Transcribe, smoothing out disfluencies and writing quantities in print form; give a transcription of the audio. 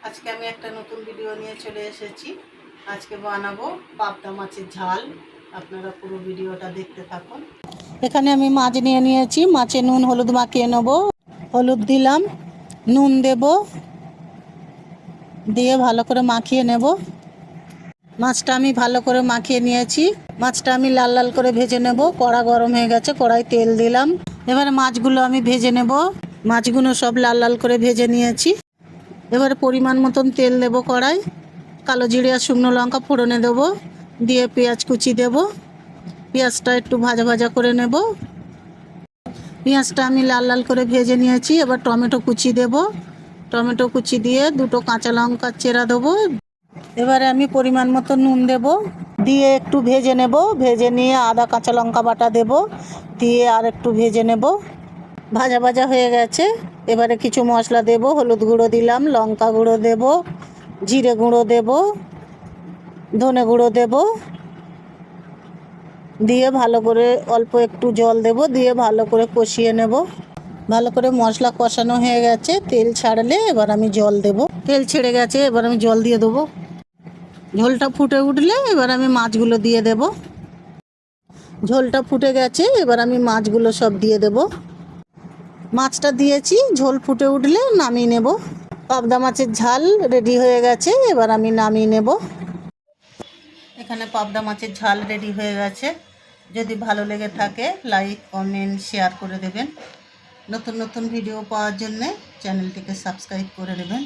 আজকে আমি একটা নতুন ভিডিও নিয়ে চলে এসেছি। আজকে বানাবো পাবদা মাছের ঝাল। আপনারা পুরো ভিডিওটা দেখতে থাকুন। এখানে আমি মাছ নিয়ে নিয়েছি। মাছে নুন হলুদ মাখিয়ে নেব। হলুদ দিলাম, নুন দেব, দিয়ে ভালো করে মাখিয়ে নেব। মাছটা আমি ভালো করে মাখিয়ে নিয়েছি। মাছটা আমি লাল লাল করে ভেজে নেব। কড়া গরম হয়ে গেছে, কড়াই তেল দিলাম। এবারে মাছগুলো আমি ভেজে নেব। মাছগুলো সব লাল লাল করে ভেজে নিয়েছি। এবারে পরিমাণ মতন তেল দেবো কড়াই। কালো জিরে আর শুকনো লঙ্কা ফোড়নে দেবো, দিয়ে পেঁয়াজ কুচি দেব। পেঁয়াজটা একটু ভাজা ভাজা করে নেব। পেঁয়াজটা আমি লাল লাল করে ভেজে নিয়েছি। এবার টমেটো কুচি দেব। টমেটো কুচি দিয়ে দুটো কাঁচা লঙ্কা চেরা দেবো। এবারে আমি পরিমাণ মতো নুন দেব, দিয়ে একটু ভেজে নেব। ভেজে নিয়ে আদা কাঁচা লঙ্কা বাটা দেব, দিয়ে আর একটু ভেজে নেব। ভাজা ভাজা হয়ে গেছে। এবারে কিছু মশলা দেব। হলুদ গুঁড়ো দিলাম, লঙ্কা গুঁড়ো দেব, জিরে গুঁড়ো দেব, ধনে গুঁড়ো দেব, দিয়ে ভালো করে অল্প একটু জল দেব, দিয়ে ভালো করে কষিয়ে নেব। ভালো করে মশলা কষানো হয়ে গেছে। তেল ছাড়লে এবার আমি জল দেব। তেল ছেড়ে গেছে, এবার আমি জল দিয়ে দেবো। ঝোলটা ফুটে উঠলে এবার আমি মাছগুলো দিয়ে দেব। ঝোলটা ফুটে গেছে, এবার আমি মাছগুলো সব দিয়ে দেব। মাছটা দিয়েছি, ঝোল ফুটে উঠলে নামিয়ে নেব। পাবদা মাছের ঝাল রেডি হয়ে গেছে, এবার আমি নামিয়ে নেব। এখানে পাবদা মাছের ঝাল রেডি হয়ে গেছে। যদি ভালো লেগে থাকে লাইক কমেন্ট শেয়ার করে দেবেন। নতুন নতুন ভিডিও পাওয়ার জন্যে চ্যানেলটিকে সাবস্ক্রাইব করে দেবেন।